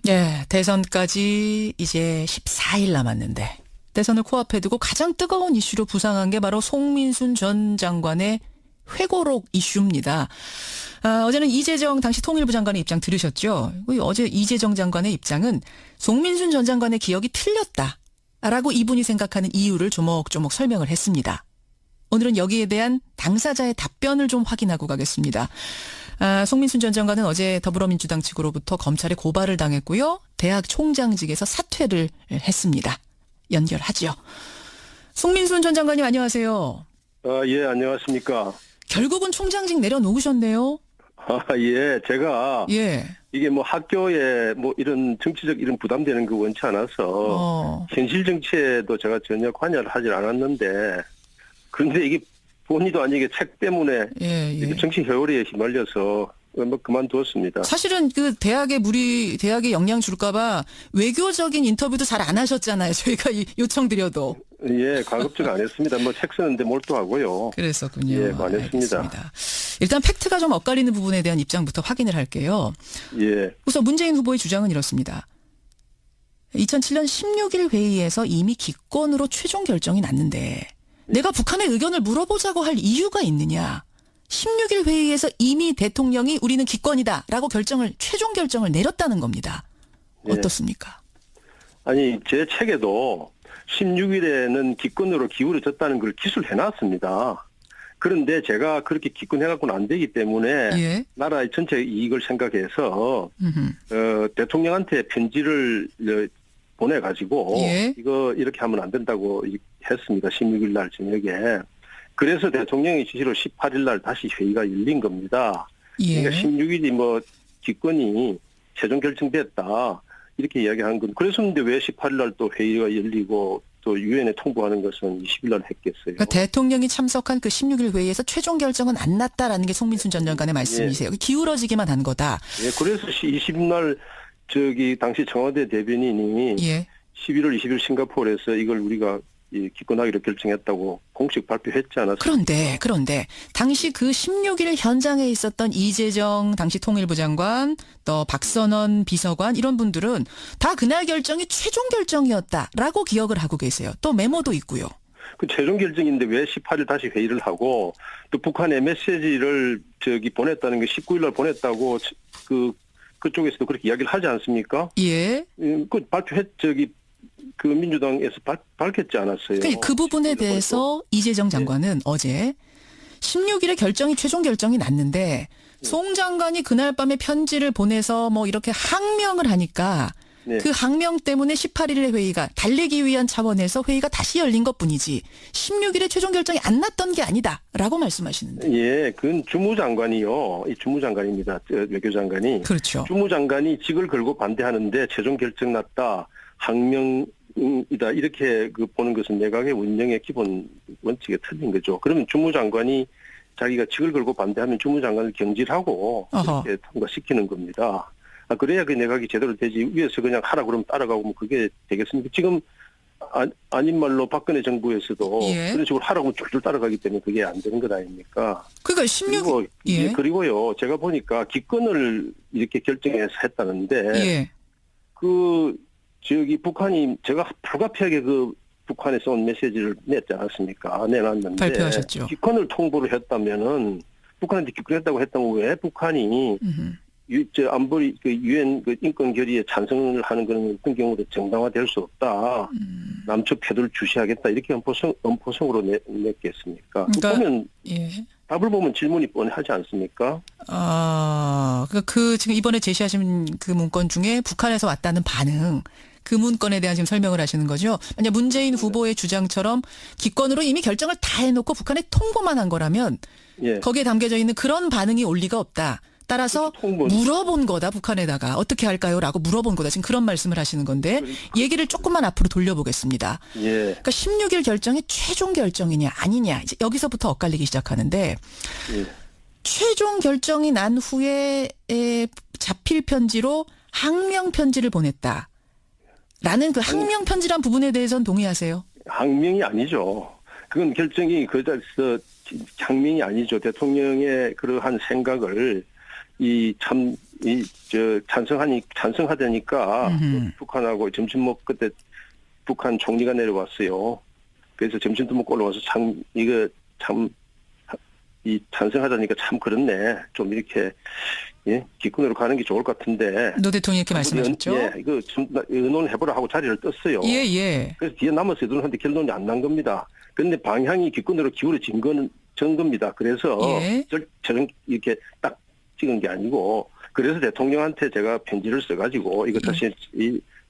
예, 대선까지 이제 14일 남았는데 대선을 코앞에 두고 가장 뜨거운 이슈로 부상한 게 바로 송민순 전 장관의 회고록 이슈입니다. 어제는 이재정 당시 통일부 장관의 입장 들으셨죠? 어제 이재정 장관의 입장은 송민순 전 장관의 기억이 틀렸다라고 이분이 생각하는 이유를 조목조목 설명을 했습니다. 오늘은 여기에 대한 당사자의 답변을 좀 확인하고 가겠습니다. 송민순 전 장관은 어제 더불어민주당 측으로부터 검찰에 고발을 당했고요. 대학 총장직에서 사퇴를 했습니다. 연결하죠. 송민순 전 장관님 안녕하세요. 예, 안녕하십니까. 결국은 총장직 내려놓으셨네요. 예, 제가 예. 이게 뭐 학교에 뭐 이런 정치적 이런 부담되는 거 원치 않아서 현실 정치에도 제가 전혀 관여를 하질 않았는데 그런데 이게 본의도 아니게 책 때문에 이렇게 정치 회오리에 휘말려서 뭐 그만두었습니다. 사실은 그 대학에 영향 줄까봐 외교적인 인터뷰도 잘 안 하셨잖아요. 저희가 요청드려도. 예, 가급적 안 했습니다. 뭐 책 쓰는데 몰두하고요. 그랬었군요. 예, 안 했습니다. 알겠습니다. 일단 팩트가 좀 엇갈리는 부분에 대한 입장부터 확인을 할게요. 예. 우선 문재인 후보의 주장은 이렇습니다. 2007년 16일 회의에서 이미 기권으로 최종 결정이 났는데 내가 북한의 의견을 물어보자고 할 이유가 있느냐. 16일 회의에서 이미 대통령이 우리는 기권이다라고 최종 결정을 내렸다는 겁니다. 어떻습니까? 아니, 제 책에도 16일에는 기권으로 기울어졌다는 걸 기술해놨습니다. 그런데 제가 그렇게 기권해갖고는 안 되기 때문에 나라의 전체 이익을 생각해서 대통령한테 편지를 보내가지고 이거 이렇게 하면 안 된다고 했습니다. 16일 날 저녁에. 그래서 대통령의 지시로 18일 날 다시 회의가 열린 겁니다. 그러니까 16일이 뭐 기권이 최종 결정됐다 이렇게 이야기한 건 그랬었는데 왜 18일 날 또 회의가 열리고 또 유엔에 통보하는 것은 20일 날 했겠어요. 그러니까 대통령이 참석한 그 16일 회의에서 최종 결정은 안 났다라는 게 송민순 전 장관의 말씀이세요. 기울어지기만 한 거다. 예, 그래서 20일 날 당시 청와대 대변인이 11월 20일 싱가포르에서 이걸 우리가 기권하기로 결정했다고 공식 발표했지 않았습니까? 그런데 당시 그 16일 현장에 있었던 이재정 당시 통일부 장관, 또 박선원 비서관 이런 분들은 다 그날 결정이 최종 결정이었다라고 기억을 하고 계세요. 또 메모도 있고요. 그 최종 결정인데 왜 18일 다시 회의를 하고 또 북한에 메시지를 보냈다는 게 19일 날 보냈다고 그쪽에서도 그렇게 이야기를 하지 않습니까? 예. 그 그 민주당에서 밝혔지 않았어요. 그 부분에 대해서 이재정 장관은 어제 16일에 최종 결정이 났는데 송 장관이 그날 밤에 편지를 보내서 뭐 이렇게 항명을 하니까 그 항명 때문에 18일의 회의가 달래기 위한 차원에서 회의가 다시 열린 것뿐이지 16일에 최종 결정이 안 났던 게 아니다라고 말씀하시는데. 예, 그건 주무장관이요. 이 주무장관입니다. 외교장관이. 그렇죠. 주무장관이 직을 걸고 반대하는데 최종 결정 났다. 항명이다. 이렇게 보는 것은 내각의 운영의 기본 원칙에 틀린 거죠. 그러면 주무장관이 자기가 직을 걸고 반대하면 주무장관을 경질하고 이렇게 통과시키는 겁니다. 그래야 그 내각이 제대로 되지. 위에서 그냥 하라 그러면 따라가고 뭐 그게 되겠습니까? 지금 아닌 말로 박근혜 정부에서도 그런 식으로 하라고 줄줄 따라가기 때문에 그게 안 되는 것 아닙니까? 그러니까 16일 그리고요. 제가 보니까 기권을 이렇게 결정해서 했다는데 북한이 제가 불가피하게 북한에서 온 메시지를 냈지 않았습니까? 내놨는데 발표하셨죠. 기권을 통보를 했다면은 북한한테 기권했다고 했다면 왜 북한이 안보리 유엔 인권 결의에 찬성을 하는 그런 어떤 경우도 정당화될 수 없다. 남측 태도를 주시하겠다 이렇게 엄포성으로 냈겠습니까? 그러니까, 보면 답을 보면 질문이 뻔하지 않습니까? 지금 이번에 제시하신 그 문건 중에 북한에서 왔다는 반응. 그 문건에 대한 지금 설명을 하시는 거죠. 만약 문재인 후보의 주장처럼 기권으로 이미 결정을 다 해놓고 북한에 통보만 한 거라면 거기에 담겨져 있는 그런 반응이 올 리가 없다. 따라서 물어본 거다 북한에다가 어떻게 할까요? 라고 물어본 거다. 지금 그런 말씀을 하시는 건데 얘기를 조금만 앞으로 돌려보겠습니다. 그러니까 16일 결정이 최종 결정이냐 아니냐 이제 여기서부터 엇갈리기 시작하는데 최종 결정이 난 후에 자필 편지로 항명 편지를 보냈다. 라는 그 항명 편지란 부분에 대해서는 동의하세요? 항명이 아니죠. 그건 결정이 항명이 아니죠. 대통령의 그러한 생각을 찬성하자니까 북한하고 점심 먹 그때 북한 총리가 내려왔어요. 그래서 점심도 먹고 올라와서 이 찬성하자니까 참 그렇네. 좀 이렇게 기권으로 가는 게 좋을 것 같은데. 노 대통령이 이렇게 말씀하셨죠? 이거 좀 의논을 해보라 하고 자리를 떴어요. 예. 그래서 뒤에 남아서 의논하는데 결론이 안 난 겁니다. 그런데 방향이 기권으로 기울어진 겁니다. 그래서 저는 이렇게 딱 찍은 게 아니고 그래서 대통령한테 제가 편지를 써가지고 이거 다시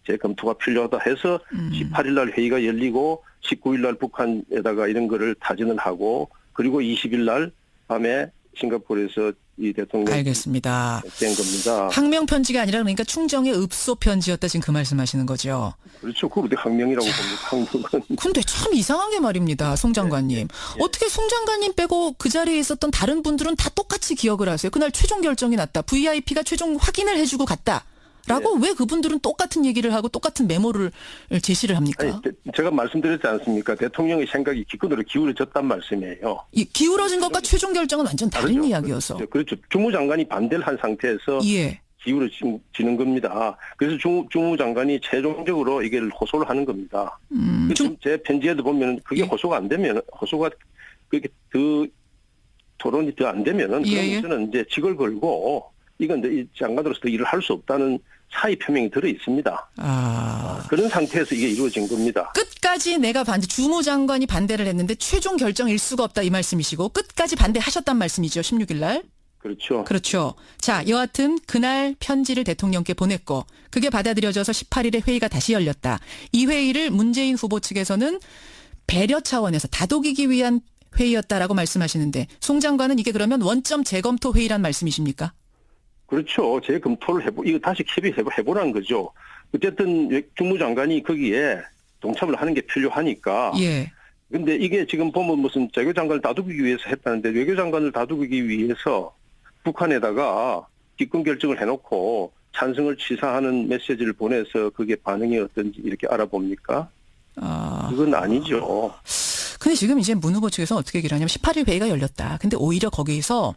제 검토가 필요하다 해서 18일 날 회의가 열리고 19일 날 북한에다가 이런 거를 타진을 하고 그리고 20일 날 밤에 싱가포르에서 이 대통령 알겠습니다. 된 겁니다. 항명 편지가 아니라 그러니까 충정의 읍소 편지였다 지금 그 말씀하시는 거죠. 그렇죠. 그걸 어떻게 항명이라고 봅니까? 항명은. 근데 참 이상한 게 말입니다. 송 장관님. 어떻게 송 장관님 빼고 그 자리에 있었던 다른 분들은 다 똑같이 기억을 하세요. 그날 최종 결정이 났다. VIP가 최종 확인을 해주고 갔다. 라고 왜 그분들은 똑같은 얘기를 하고 똑같은 메모를 제시를 합니까? 아니, 제가 말씀드렸지 않습니까? 대통령의 생각이 기권으로 기울어졌단 말씀이에요. 기울어진 것과 최종 결정은 완전 다른 다르죠. 이야기여서. 그렇죠. 주무장관이 반대를 한 상태에서 기울어지는 겁니다. 그래서 주무장관이 최종적으로 이걸 호소를 하는 겁니다. 제 편지에도 보면 그게 호소가 안 되면 그렇게 토론이 더 안 되면은 그러면서는 이제 직을 걸고 이건 이 장관으로서 일을 할 수 없다는 사의 표명이 들어 있습니다. 그런 상태에서 이게 이루어진 겁니다. 끝까지 내가 주무장관이 반대를 했는데 최종 결정일 수가 없다 이 말씀이시고 끝까지 반대하셨단 말씀이죠. 16일 날. 그렇죠. 자, 여하튼 그날 편지를 대통령께 보냈고 그게 받아들여져서 18일에 회의가 다시 열렸다. 이 회의를 문재인 후보 측에서는 배려 차원에서 다독이기 위한 회의였다라고 말씀하시는데 송 장관은 이게 그러면 원점 재검토 회의란 말씀이십니까? 그렇죠. 재검토를 이거 다시 해보라는 거죠. 어쨌든 주무장관이 거기에 동참을 하는 게 필요하니까. 근데 이게 지금 보면 무슨 외교장관을 다독이기 위해서 했다는데 외교장관을 다독이기 위해서 북한에다가 기권 결정을 해놓고 찬성을 취사하는 메시지를 보내서 그게 반응이 어떤지 이렇게 알아봅니까? 그건 아니죠. 근데 지금 이제 문 후보 측에서 어떻게 얘기를 하냐면 18일 회의가 열렸다. 근데 오히려 거기서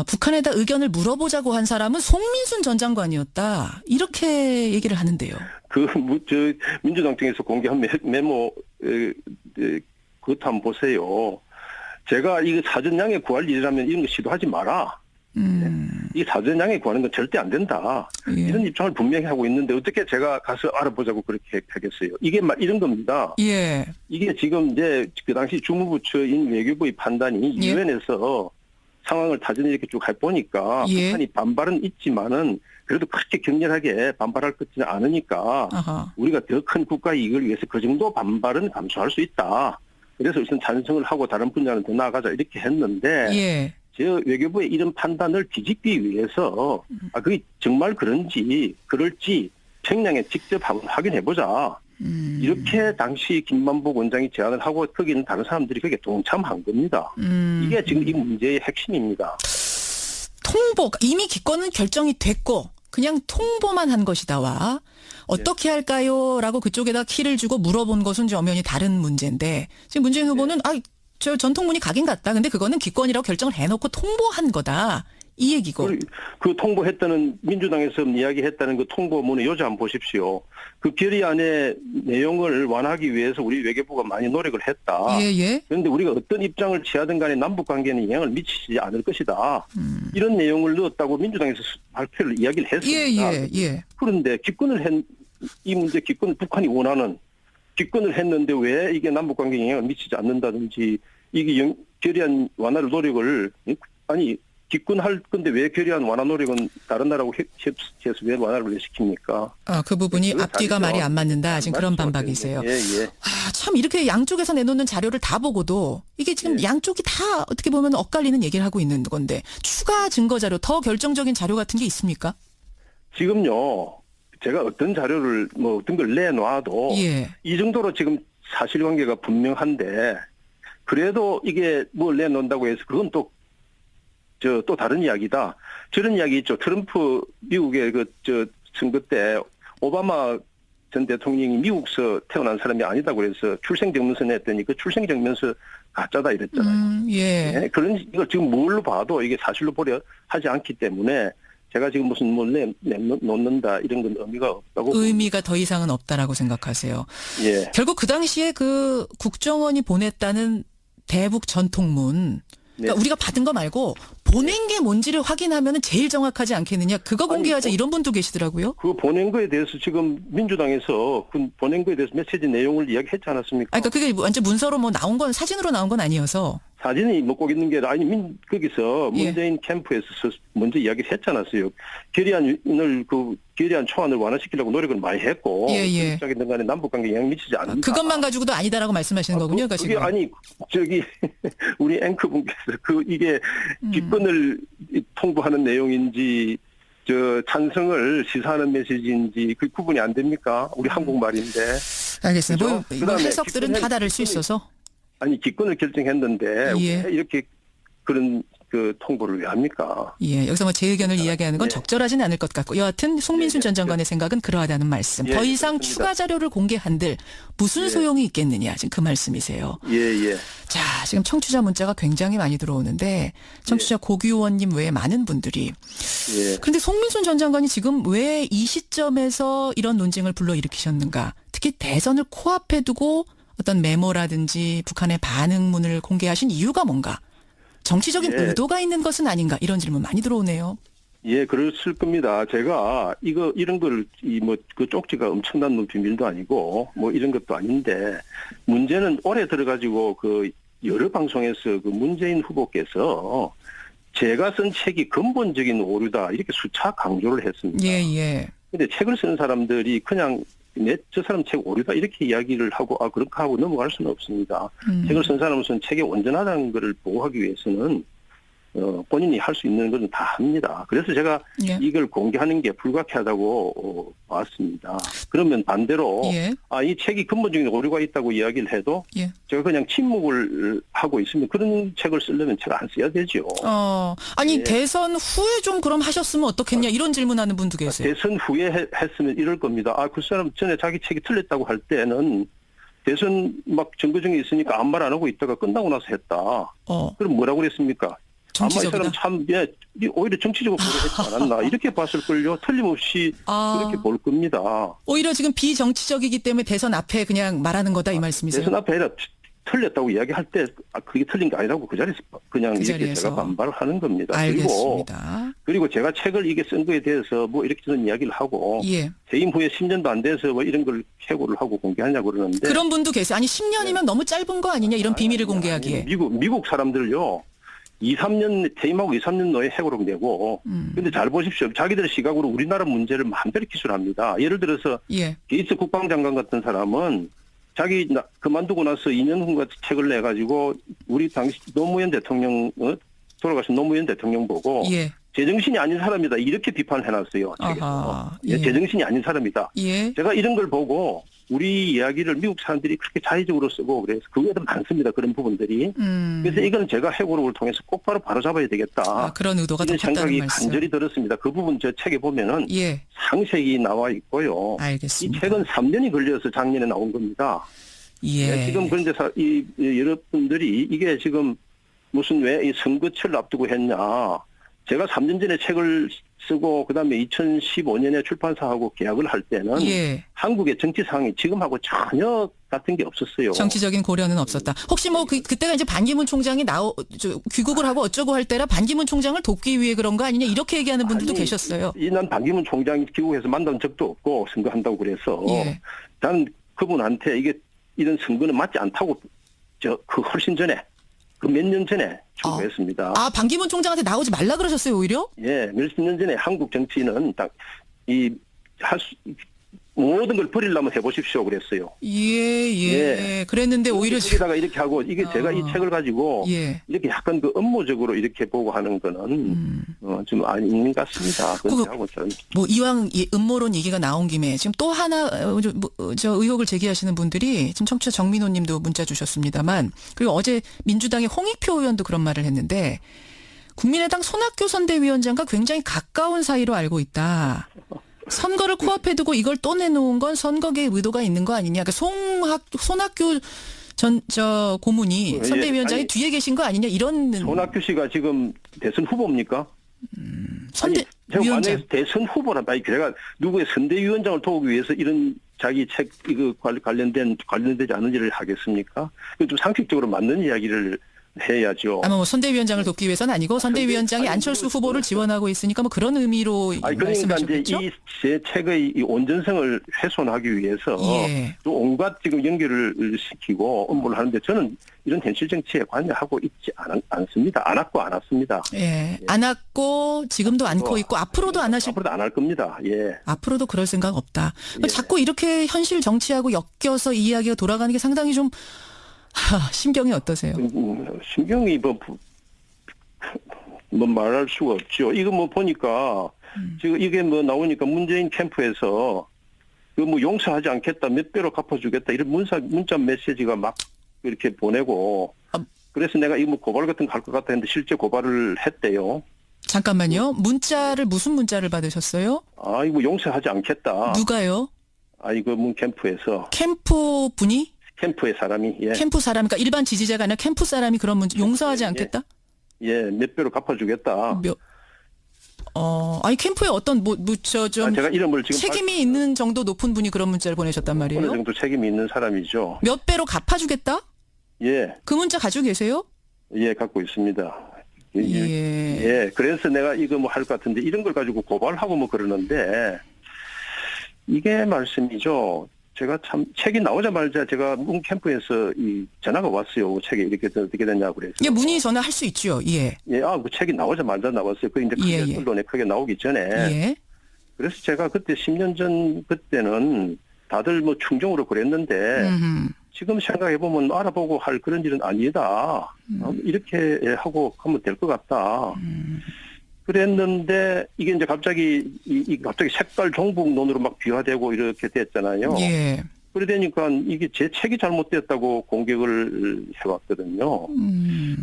북한에다 의견을 물어보자고 한 사람은 송민순 전 장관이었다. 이렇게 얘기를 하는데요. 민주당 쪽에서 공개한 메모, 그것도 한번 보세요. 제가 이거 사전양해 구할 일이라면 이런 거 시도하지 마라. 이 사전양해 구하는 건 절대 안 된다. 이런 입장을 분명히 하고 있는데 어떻게 제가 가서 알아보자고 그렇게 하겠어요. 이게 이런 겁니다. 이게 지금 이제 그 당시 주무부처인 외교부의 판단이 유엔에서 상황을 타전히 이렇게 쭉 해보니까 북한이 반발은 있지만은 그래도 그렇게 격렬하게 반발할 것 같지는 않으니까 우리가 더 큰 국가 이익을 위해서 그 정도 반발은 감수할 수 있다. 그래서 우선 찬성을 하고 다른 분야는 더 나아가자 이렇게 했는데 저 외교부의 이런 판단을 뒤집기 위해서 그게 정말 그럴지 평양에 직접 한번 확인해보자. 이렇게 당시 김만복 원장이 제안을 하고 거기는 다른 사람들이 거기에 동참한 겁니다. 이게 지금 이 문제의 핵심입니다. 통보, 이미 기권은 결정이 됐고 그냥 통보만 한 것이다와 어떻게 할까요? 라고 그쪽에다 키를 주고 물어본 것은 좀 엄연히 다른 문제인데 지금 문재인 후보는 저 전통문이 가긴 갔다. 근데 그거는 기권이라고 결정을 해놓고 통보한 거다. 이 얘기고. 그 통보했다는 민주당에서 이야기했다는 그 통보문의 요지 한번 보십시오. 그 결의안의 내용을 완화하기 위해서 우리 외교부가 많이 노력을 했다. 그런데 우리가 어떤 입장을 취하든 간에 남북관계에는 영향을 미치지 않을 것이다. 이런 내용을 넣었다고 민주당에서 발표를 이야기를 했습니다. 그런데 이 문제 기권을 북한이 원하는 기권을 했는데 왜 이게 남북관계에 영향을 미치지 않는다든지 이게 결의안 완화를 노력을 기권할 건데 왜 결의안 완화 노력은 다른 나라하고 협치해서 왜 완화를 왜 시킵니까? 그 부분이 앞뒤가 말이 안 맞는다. 지금 그런 반박이세요. 참 이렇게 양쪽에서 내놓는 자료를 다 보고도 이게 지금 양쪽이 다 어떻게 보면 엇갈리는 얘기를 하고 있는 건데 추가 증거 자료, 더 결정적인 자료 같은 게 있습니까? 지금요. 제가 어떤 자료를 어떤 걸 내놔도 이 정도로 지금 사실관계가 분명한데 그래도 이게 뭘 내놓는다고 해서 그건 또 다른 이야기다. 저런 이야기 있죠. 트럼프 미국의 선거 때 오바마 전 대통령이 미국서 태어난 사람이 아니다고 그래서 출생증명서 냈더니 그 출생증명서 가짜다 이랬잖아요. 그런 이걸 지금 뭘로 봐도 이게 사실로 보려 하지 않기 때문에 제가 지금 무슨 뭐 놓는다 이런 건 의미가 없다고. 의미가 더 이상은 없다라고 생각하세요. 예. 결국 그 당시에 그 국정원이 보냈다는 대북 전통문. 그러니까 네. 우리가 받은 거 말고 보낸 게 뭔지를 확인하면 제일 정확하지 않겠느냐. 그거 공개하자 이런 분도 계시더라고요. 그 보낸 거에 대해서 지금 민주당에서 그 보낸 거에 대해서 메시지 내용을 이야기했지 않았습니까? 그러니까 그게 완전 문서로 뭐 나온 건 사진으로 나온 건 아니어서. 사진이 뭐 꼭 있는 게 아니 거기서 문재인 캠프에서 먼저 이야기를 했지 않았어요. 결의안 초안을 완화시키려고 노력을 많이 했고 어쨌든 간에 남북관계에 영향 미치지 않는다. 그것만 가지고도 아니다라고 말씀하시는 거군요. 그게 아니 우리 앵커분께서 이게 기권을 통보하는 내용인지 찬성을 시사하는 메시지인지 그 구분이 안 됩니까? 우리 한국말인데. 알겠습니다. 뭐 해석들은 다 다를 수 있어서. 아니 기권을 결정했는데 왜 이렇게 그런 그 통보를 왜 합니까? 예, 여기서 뭐 제 의견을 이야기하는 건 적절하지는 않을 것 같고 여하튼 송민순 전 장관의 생각은 그러하다는 말씀. 더 이상 그렇습니다. 추가 자료를 공개한들 무슨 소용이 있겠느냐 지금 그 말씀이세요. 예. 자, 지금 청취자 문자가 굉장히 많이 들어오는데 청취자 고규원님 외에 많은 분들이 그런데 송민순 전 장관이 지금 왜 이 시점에서 이런 논쟁을 불러일으키셨는가? 특히 대선을 코앞에 두고 어떤 메모라든지 북한의 반응문을 공개하신 이유가 뭔가? 정치적인 의도가 있는 것은 아닌가? 이런 질문 많이 들어오네요. 예, 그랬을 겁니다. 제가 이런 걸 그 쪽지가 엄청난 비밀도 아니고 뭐 이런 것도 아닌데 문제는 올해 들어가지고 그 여러 방송에서 그 문재인 후보께서 제가 쓴 책이 근본적인 오류다 이렇게 수차 강조를 했습니다. 예. 근데 책을 쓰는 사람들이 그냥 저 사람 책 오류다 이렇게 이야기를 하고 그렇게 하고 넘어갈 수는 없습니다. 책을 쓴 사람으로서는 책이 온전하다는 것을 보호하기 위해서는 본인이 할 수 있는 것은 다 합니다. 그래서 제가 이걸 공개하는 게 불가피하다고 봤습니다. 그러면 반대로 이 책이 근본적인 오류가 있다고 이야기를 해도 제가 그냥 침묵을 하고 있으면 그런 책을 쓰려면 제가 안 써야 되죠. 아니 대선 후에 좀 그럼 하셨으면 어떻겠냐 이런 질문하는 분도 계세요. 대선 후에 했으면 이럴 겁니다. 그 사람 전에 자기 책이 틀렸다고 할 때는 대선 막 증거증이 있으니까 아무 말 안 하고 있다가 끝나고 나서 했다. 그럼 뭐라고 그랬습니까? 정치적이다. 아마 이 사람 참 오히려 정치적으로 보도했지 않았나 이렇게 봤을걸요. 틀림없이 그렇게 볼 겁니다. 오히려 지금 비정치적이기 때문에 대선 앞에 그냥 말하는 거다 이 말씀이세요? 대선 앞에 아니라 틀렸다고 이야기할 때 그게 틀린 게 아니라고 그 자리에서 그냥 이렇게 제가 반발을 하는 겁니다. 알겠습니다. 그리고 제가 책을 이게 쓴 거에 대해서 뭐 이렇게 저는 이야기를 하고 퇴임 후에 10년도 안 돼서 뭐 이런 걸 해고를 하고 공개하냐고 그러는데 그런 분도 계세요. 아니 10년이면 너무 짧은 거 아니냐 이런 비밀을 공개하기에. 미국 사람들요. 2-3년 퇴임하고 2-3년 내에 해고를 내고 근데 잘 보십시오. 자기들의 시각으로 우리나라 문제를 마음대로 기술합니다. 예를 들어서 게이츠 국방장관 같은 사람은 자기 그만두고 나서 2년 후가 책을 내가지고 우리 당시 노무현 대통령 돌아가신 노무현 대통령 보고 제정신이 아닌 사람이다 이렇게 비판을 해놨어요. 책에서. 제정신이 아닌 사람이다. 제가 이런 걸 보고 우리 이야기를 미국 사람들이 그렇게 자의적으로 쓰고 그래서 그거에도 많습니다. 그런 부분들이. 그래서 이건 제가 해고를 통해서 꼭바로 바로잡아야 되겠다. 그런 의도가 더 이런 컸다는 생각이 말씀. 간절히 들었습니다. 그 부분 저 책에 보면은 상세히 나와 있고요. 알겠습니다. 이 책은 3년이 걸려서 작년에 나온 겁니다. 지금 그런데 여러분들이 이게 지금 무슨 왜 이 선거철 앞두고 했냐. 제가 3년 전에 책을 쓰고 그다음에 2015년에 출판사하고 계약을 할 때는 한국의 정치 상황이 지금하고 전혀 같은 게 없었어요. 정치적인 고려는 없었다. 혹시 뭐 그때가 이제 반기문 총장이 귀국을 하고 어쩌고 할 때라 반기문 총장을 돕기 위해 그런 거 아니냐 이렇게 얘기하는 분들도 계셨어요. 난 반기문 총장이 귀국해서 만난 적도 없고 선거한다고 그래서 난 그분한테 이런 선거는 맞지 않다고 그 훨씬 전에 그 몇 년 전에 충고했습니다. 반기문 총장한테 나오지 말라 그러셨어요, 오히려? 몇십 년 전에 한국 정치는 딱 모든 걸 버리려면 해보십시오 그랬어요. 그랬는데 오히려 여기다가 이렇게 하고 이게 제가 이 책을 가지고 이렇게 약간 그 업무적으로 이렇게 보고 하는 거는 좀 아닌 것 같습니다. 뭐 이왕 음모론 얘기가 나온 김에 지금 또 하나 저 의혹을 제기하시는 분들이 지금 청취자 정민호님도 문자 주셨습니다만 그리고 어제 민주당의 홍익표 의원도 그런 말을 했는데 국민의당 손학규 선대위원장과 굉장히 가까운 사이로 알고 있다. 선거를 코앞에 두고 이걸 또 내놓은 건 선거계의 의도가 있는 거 아니냐. 그러니까 손학규 고문이 선대위원장이 뒤에 계신 거 아니냐 이런. 손학규 씨가 지금 대선 후보입니까? 제가 위원장. 만약에 대선 후보란 말이 제가 누구의 선대위원장을 도우기 위해서 이런 자기 책 이거 관련되지 않은 일을 하겠습니까? 좀 상식적으로 맞는 이야기를 해야죠. 아마 뭐 선대위원장을 돕기 위해서는 아니고 선대위원장이 안철수 후보를 지원하고 있으니까 뭐 그런 의미로 그러니까 말씀하셨겠죠? 이제 제 책의 이 온전성을 훼손하기 위해서 예. 또 온갖 지금 연결을 시키고 업무를 하는데 저는 이런 현실 정치에 관여하고 있지 않습니다. 않았고 안 왔습니다. 예. 안 왔고 지금도 않고 있고 앞으로도 안 하실. 앞으로도 안 할 겁니다. 예. 앞으로도 그럴 생각 없다. 예. 자꾸 이렇게 현실 정치하고 엮여서 이야기가 돌아가는 게 상당히 좀 심경이 어떠세요? 심경이 뭐 말할 수가 없죠. 이거 뭐 보니까 지금 이게 뭐 나오니까 문재인 캠프에서 그 뭐 용서하지 않겠다, 몇 배로 갚아주겠다 이런 문자 메시지가 막 이렇게 보내고 그래서 내가 이거 뭐 고발 같은 거 할 것 같다 했는데 실제 고발을 했대요. 잠깐만요. 문자를 무슨 문자를 받으셨어요? 이거 용서하지 않겠다. 누가요? 이거 문 캠프에서. 캠프 분이? 캠프의 사람이. 예. 캠프 사람, 그러니까 일반 지지자가 아니라 캠프 사람이 그런 문자 용서하지 않겠다? 예, 몇 배로 갚아주겠다. 아니 캠프에 어떤 제가 이름을 지금 책임이 있는 정도 높은 분이 그런 문자를 보내셨단 말이에요. 어느 정도 책임이 있는 사람이죠. 몇 배로 갚아주겠다? 예. 그 문자 가지고 계세요? 예, 갖고 있습니다. 예. 그래서 내가 이거 뭐 할 것 같은데 이런 걸 가지고 고발하고 뭐 그러는데 이게 말씀이죠. 제가 참 책이 나오자마자 제가 문 캠프에서 이 전화가 왔어요. 책이 이렇게 어떻게 됐냐고 그래서. 예, 문의 전화할 수 있죠. 예. 예, 그 책이 나오자마자 나왔어요. 그 이제 크게 언론에 크게 나오기 전에. 예. 그래서 제가 그때 10년 전 그때는 다들 뭐 충정으로 그랬는데 지금 생각해 보면 알아보고 할 그런 일은 아니다. 이렇게 하고 하면 될 것 같다. 그랬는데 이게 이제 갑자기 갑자기 색깔 종북론으로 막 비화되고 이렇게 됐잖아요. 예. 그러다니까 이게 제 책이 잘못됐다고 공격을 해왔거든요.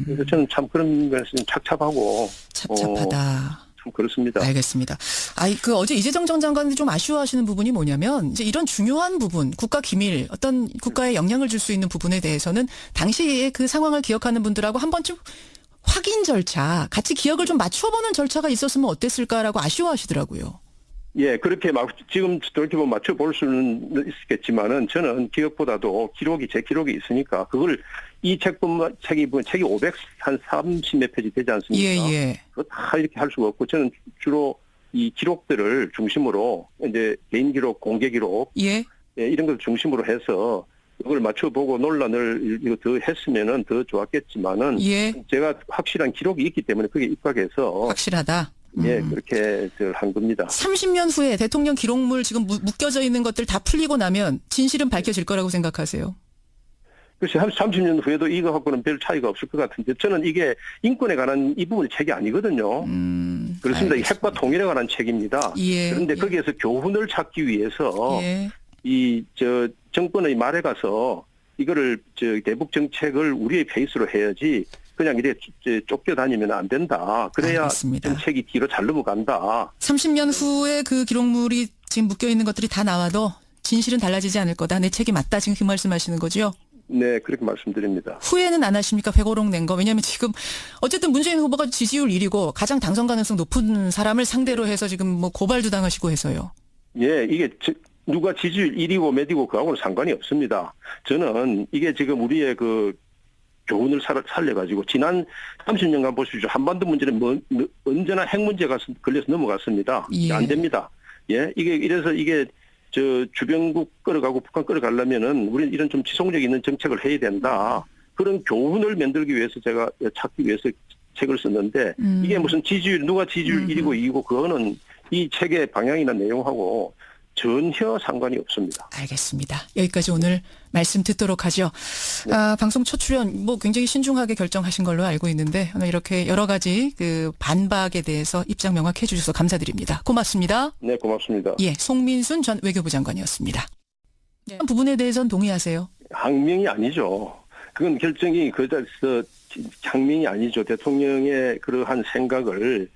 그래서 저는 참 그런 것은 착잡하고 착잡하다. 참 그렇습니다. 알겠습니다. 어제 이재정 전 장관이 좀 아쉬워하시는 부분이 뭐냐면 이제 이런 중요한 부분, 국가 기밀, 어떤 국가에 영향을 줄 수 있는 부분에 대해서는 당시에 그 상황을 기억하는 분들하고 한 번쯤 확인 절차, 같이 기억을 좀 맞춰보는 절차가 있었으면 어땠을까라고 아쉬워하시더라고요. 예, 그렇게 지금 저렇게 맞춰볼 수는 있겠지만은 저는 기억보다도 제 기록이 있으니까 그걸 이 책이 530몇 페이지 되지 않습니까? 예. 그거 다 이렇게 할 수가 없고 저는 주로 이 기록들을 중심으로 이제 개인 기록, 공개 기록, 이런 걸 중심으로 해서 그걸 맞춰보고 논란을 이거 더 했으면은 더 좋았겠지만은 제가 확실한 기록이 있기 때문에 그게 입각해서 확실하다. 예, 그렇게 한 겁니다. 30년 후에 대통령 기록물 지금 묶여져 있는 것들 다 풀리고 나면 진실은 밝혀질 거라고 생각하세요? 글쎄, 30년 후에도 이거 갖고는 별 차이가 없을 것 같은데 저는 이게 인권에 관한 이 부분의 책이 아니거든요. 그렇습니다. 이 핵과 통일에 관한 책입니다. 그런데 거기에서 교훈을 찾기 위해서 정권의 말에 가서 이거를 대북 정책을 우리의 페이스로 해야지 그냥 이렇게 쫓겨다니면 안 된다. 그래야 알겠습니다. 정책이 뒤로 잘 넘어간다. 30년 후에 그 기록물이 지금 묶여있는 것들이 다 나와도 진실은 달라지지 않을 거다. 내 책이 맞다. 지금 그 말씀하시는 거죠? 네, 그렇게 말씀드립니다. 후회는 안 하십니까? 회고록 낸 거. 왜냐하면 지금 어쨌든 문재인 후보가 지지율 1위고 가장 당선 가능성 높은 사람을 상대로 해서 지금 뭐 고발도 당하시고 해서요. 예, 이게 누가 지지율 1위고 몇이고 그하고는 상관이 없습니다. 저는 이게 지금 우리의 그 교훈을 살려가지고 지난 30년간 보십시오. 한반도 문제는 언제나 핵 문제가 걸려서 넘어갔습니다. 안 됩니다. 예, 이게 주변국 끌어가고 북한 끌어가려면은 우리는 이런 좀 지속력 있는 정책을 해야 된다. 그런 교훈을 만들기 위해서 제가 찾기 위해서 책을 썼는데 이게 무슨 누가 지지율 1위고 2위고 그거는 이 책의 방향이나 내용하고 전혀 상관이 없습니다. 알겠습니다. 여기까지 오늘 말씀 듣도록 하죠. 네. 방송 첫 출연 굉장히 신중하게 결정하신 걸로 알고 있는데 오늘 이렇게 여러 가지 그 반박에 대해서 입장 명확해 주셔서 감사드립니다. 고맙습니다. 네, 고맙습니다. 예, 송민순 전 외교부 장관이었습니다. 이런 부분에 대해서는 동의하세요? 항명이 아니죠. 그건 결정이 그자리에서 항명이 아니죠. 대통령의 그러한 생각을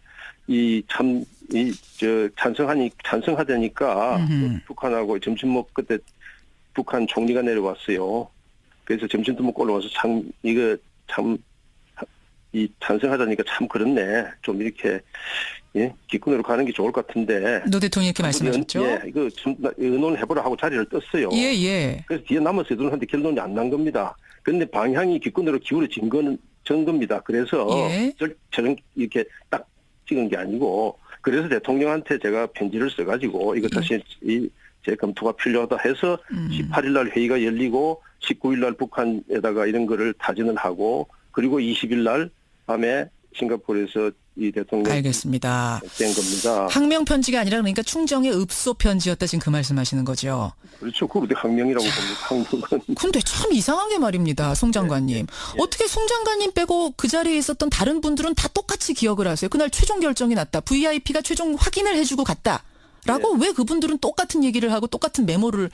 찬성하자니까 북한하고 점심 그때 북한 총리가 내려왔어요. 그래서 점심도 먹고 올라와서 찬성하자니까 참 그렇네. 좀 이렇게 예, 기권으로 가는 게 좋을 것 같은데. 노 대통령이 이렇게 말씀하셨죠? 예, 이거 좀 의논해보라 하고 자리를 떴어요. 예, 예. 그래서 뒤에 남아서 의논하는데 결론이 안 난 겁니다. 그런데 방향이 기권으로 기울어진 건 전 겁니다. 그래서 예. 저는 이렇게 딱 찍은 게 아니고, 그래서 대통령한테 제가 편지를 써가지고 이거 다시 제 검토가 필요하다 해서 18일 날 회의가 열리고 19일 날 북한에다가 이런 거를 타진을 하고, 그리고 20일 날 밤에 싱가포르에서 이 대통령 알겠습니다. 된 겁니다. 항명 편지가 아니라 그러니까 충정의 읍소 편지였다 지금 그 말씀하시는 거죠. 그렇죠. 그걸 어떻게 항명이라고 봅니까? 항명은. 근데 참 이상한 게 말입니다. 송 장관님. 어떻게 송 장관님 빼고 그 자리에 있었던 다른 분들은 다 똑같이 기억을 하세요. 그날 최종 결정이 났다. VIP가 최종 확인을 해주고 갔다. 라고 왜 그분들은 똑같은 얘기를 하고 똑같은 메모를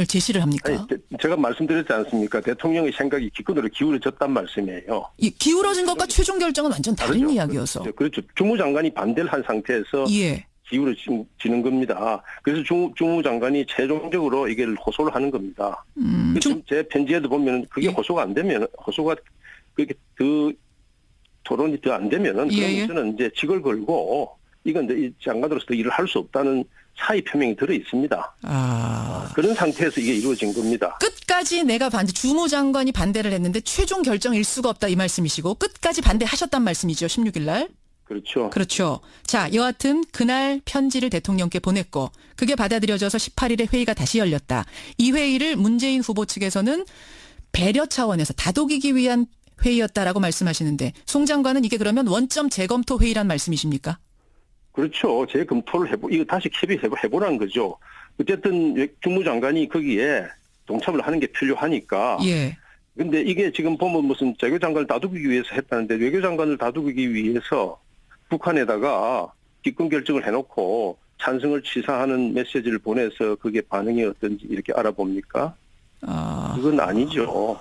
제시를 합니까? 아니, 제가 말씀드렸지 않습니까? 대통령의 생각이 기권으로 기울어졌단 말씀이에요. 기울어진 것과 최종 결정은 완전 다른 다르죠. 이야기여서. 그렇죠. 주무장관이 반대를 한 상태에서 예. 기울어지는 겁니다. 그래서 주무장관이 최종적으로 이걸 호소를 하는 겁니다. 제 편지에도 보면 그게 호소가 안 되면, 호소가 그게 그 토론이 더 안 되면은 그러면서는 이제 직을 걸고 이건 이제 이 장관으로서 일을 할 수 없다는 사의 표명이 들어 있습니다. 그런 상태에서 이게 이루어진 겁니다. 끝까지 내가 주무장관이 반대를 했는데 최종 결정일 수가 없다 이 말씀이시고 끝까지 반대하셨단 말씀이죠. 16일 날. 그렇죠. 그렇죠. 자, 여하튼 그날 편지를 대통령께 보냈고 그게 받아들여져서 18일에 회의가 다시 열렸다. 이 회의를 문재인 후보 측에서는 배려 차원에서 다독이기 위한 회의였다라고 말씀하시는데 송 장관은 이게 그러면 원점 재검토 회의란 말씀이십니까? 그렇죠. 재검토를 이거 다시 해보라는 거죠. 어쨌든 주무장관이 거기에 동참을 하는 게 필요하니까. 예. 근데 이게 지금 보면 무슨 외교장관을 다독이기 위해서 했다는데 외교장관을 다독이기 위해서 북한에다가 기권 결정을 해놓고 찬성을 치사하는 메시지를 보내서 그게 반응이 어떤지 이렇게 알아봅니까? 그건 아니죠.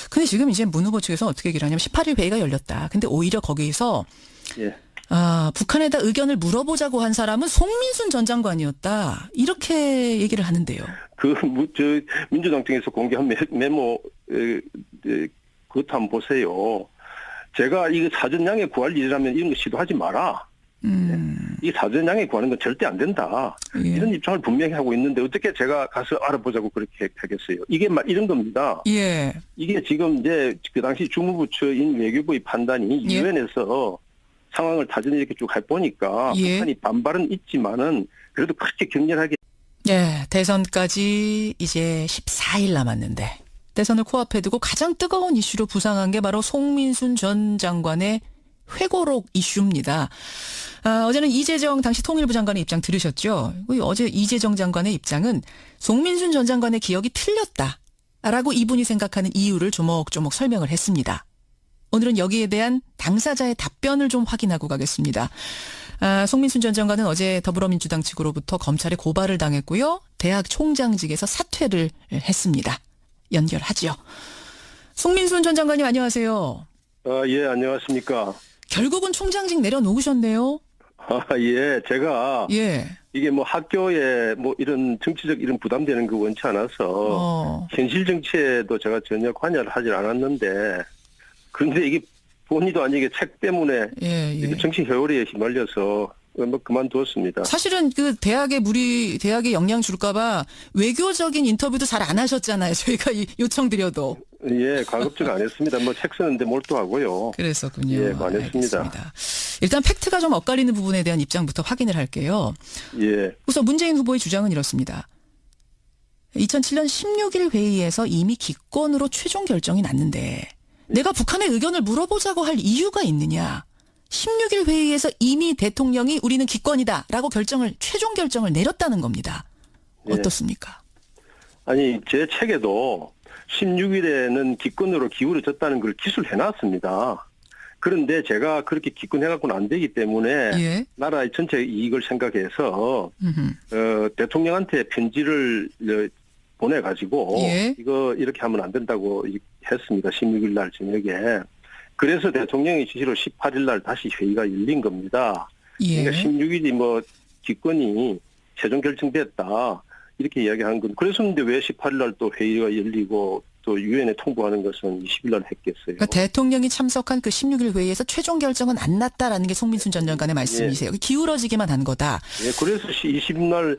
근데 지금 이제 문 후보 측에서 어떻게 얘기를 하냐면 18일 회의가 열렸다. 근데 오히려 거기서 예. 북한에다 의견을 물어보자고 한 사람은 송민순 전 장관이었다. 이렇게 얘기를 하는데요. 민주당 쪽에서 공개한 메모, 그것도 한번 보세요. 제가 이거 사전양해 구할 일이라면 이런 거 시도하지 마라. 이 사전양해 구하는 건 절대 안 된다. 예. 이런 입장을 분명히 하고 있는데 어떻게 제가 가서 알아보자고 그렇게 하겠어요. 이게 이런 겁니다. 예. 이게 지금 이제 그 당시 주무부처인 외교부의 판단이 예. 유엔에서 상황을 타전히 이렇게 쭉 해보니까 예. 북한이 반발은 있지만은 그래도 그렇게 격렬하게. 예, 대선까지 이제 14일 남았는데 대선을 코앞에 두고 가장 뜨거운 이슈로 부상한 게 바로 송민순 전 장관의 회고록 이슈입니다. 어제는 이재정 당시 통일부 장관의 입장 들으셨죠? 어제 이재정 장관의 입장은 송민순 전 장관의 기억이 틀렸다라고 이분이 생각하는 이유를 조목조목 설명을 했습니다. 오늘은 여기에 대한 당사자의 답변을 좀 확인하고 가겠습니다. 송민순 전 장관은 어제 더불어민주당 측으로부터 검찰에 고발을 당했고요. 대학 총장직에서 사퇴를 했습니다. 연결하죠. 송민순 전 장관님 안녕하세요. 예, 안녕하십니까. 결국은 총장직 내려놓으셨네요. 예, 제가 예. 이게 뭐 학교에 뭐 이런 정치적 이런 부담되는 거 원치 않아서 현실 정치에도 제가 전혀 관여를 하질 않았는데 그런데 이게 본의도 아니게 책 때문에 예. 정치 회오리에 휘말려서 뭐 그만두었습니다. 사실은 그 대학에 영향 줄까봐 외교적인 인터뷰도 잘 안 하셨잖아요. 저희가 요청드려도. 예, 가급적 안 했습니다. 뭐 책 쓰는데 몰두하고요. 그랬었군요. 예, 안 했습니다. 알겠습니다. 일단 팩트가 좀 엇갈리는 부분에 대한 입장부터 확인을 할게요. 예. 우선 문재인 후보의 주장은 이렇습니다. 2007년 16일 회의에서 이미 기권으로 최종 결정이 났는데 내가 북한의 의견을 물어보자고 할 이유가 있느냐. 16일 회의에서 이미 대통령이 우리는 기권이다라고 최종 결정을 내렸다는 겁니다. 어떻습니까? 아니 제 책에도 16일에는 기권으로 기울어졌다는 걸 기술해놨습니다. 그런데 제가 그렇게 기권해갖고는 안 되기 때문에 나라의 전체 이익을 생각해서 대통령한테 편지를 보내가지고 이거 이렇게 하면 안 된다고 했습니다. 16일 날 저녁에. 그래서 대통령의 지시로 18일 날 다시 회의가 열린 겁니다. 그러니까 16일이 뭐 기권이 최종 결정됐다 이렇게 이야기한 건 그랬었는데 왜 18일 날 또 회의가 열리고 또 유엔에 통보하는 것은 20일 날 했겠어요. 그러니까 대통령이 참석한 그 16일 회의에서 최종 결정은 안 났다라는 게 송민순 전 장관의 말씀이세요. 기울어지기만 한 거다. 예, 그래서 20일 날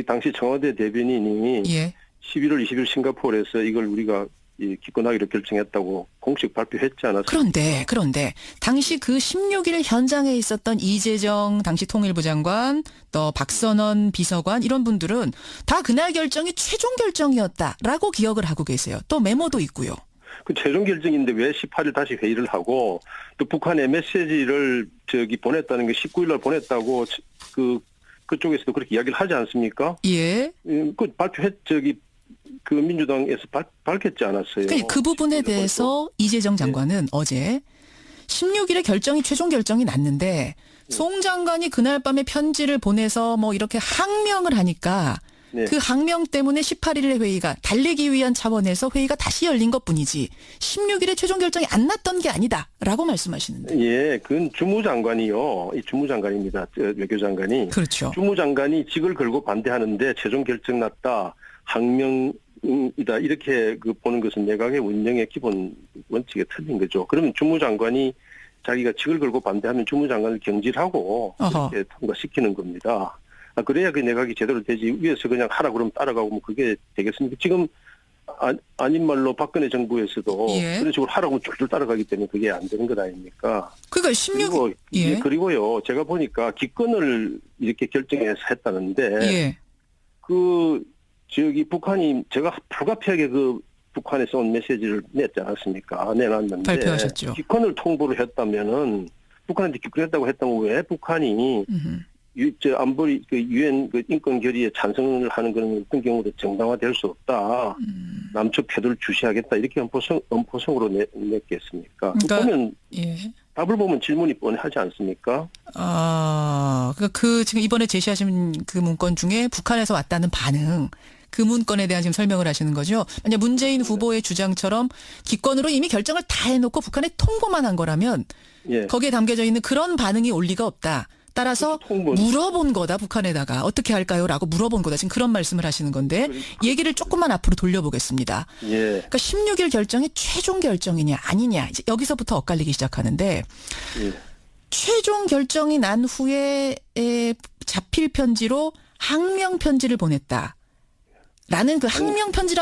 당시 청와대 대변인이 11월 20일 싱가포르에서 이걸 우리가 기권하기로 결정했다고 공식 발표했지 않았습니까? 그런데 당시 그 16일 현장에 있었던 이재정 당시 통일부 장관, 또 박선원 비서관 이런 분들은 다 그날 결정이 최종 결정이었다라고 기억을 하고 계세요. 또 메모도 있고요. 그 최종 결정인데 왜 18일 다시 회의를 하고 또 북한에 메시지를 보냈다는 게 19일 날 보냈다고 그쪽에서도 그렇게 이야기를 하지 않습니까? 예. 그 그 민주당에서 밝혔지 않았어요. 그 부분에 대해서 이재정 장관은 어제 16일에 최종 결정이 났는데 송 장관이 그날 밤에 편지를 보내서 뭐 이렇게 항명을 하니까 그 항명 때문에 18일의 회의가 달래기 위한 차원에서 회의가 다시 열린 것뿐이지 16일에 최종 결정이 안 났던 게 아니다라고 말씀하시는데. 예, 그건 주무장관이요. 이 주무장관입니다. 외교장관이. 그렇죠. 주무장관이 직을 걸고 반대하는데 최종 결정 났다. 항명이다. 이렇게 보는 것은 내각의 운영의 기본 원칙에 틀린 거죠. 그러면 주무장관이 자기가 직을 걸고 반대하면 주무장관을 경질하고 이렇게 통과시키는 겁니다. 그래야 그 내각이 제대로 되지. 위에서 그냥 하라 그러면 따라가고 뭐 그게 되겠습니까? 지금 아닌 말로 박근혜 정부에서도 그런 식으로 하라고 줄줄 따라가기 때문에 그게 안 되는 것 아닙니까? 그러니까 16일. 그리고요. 제가 보니까 기권을 이렇게 결정해서 했다는데 북한이 제가 불가피하게 북한에서 온 메시지를 냈지 않았습니까? 내놨는데 발표하셨죠. 기권을 통보를 했다면은 북한한테 기권했다고 했다면 왜 북한이 안보리 유엔 인권 결의에 찬성을 하는 그런 어떤 경우도 정당화될 수 없다. 남측 태도를 주시하겠다. 이렇게 엄포성으로 냈겠습니까? 그러면 답을 보면 질문이 뻔하지 않습니까? 그러니까 지금 이번에 제시하신 그 문건 중에 북한에서 왔다는 반응, 그 문건에 대한 지금 설명을 하시는 거죠. 만약 문재인 후보의 주장처럼 기권으로 이미 결정을 다 해놓고 북한에 통보만 한 거라면 거기에 담겨져 있는 그런 반응이 올 리가 없다. 따라서 물어본 거다. 북한에다가 어떻게 할까요? 라고 물어본 거다. 지금 그런 말씀을 하시는 건데 얘기를 조금만 앞으로 돌려보겠습니다. 그러니까 16일 결정이 최종 결정이냐 아니냐 이제 여기서부터 엇갈리기 시작하는데 최종 결정이 난 후에 자필 편지로 항명 편지를 보냈다. 라는 그 항명 편지라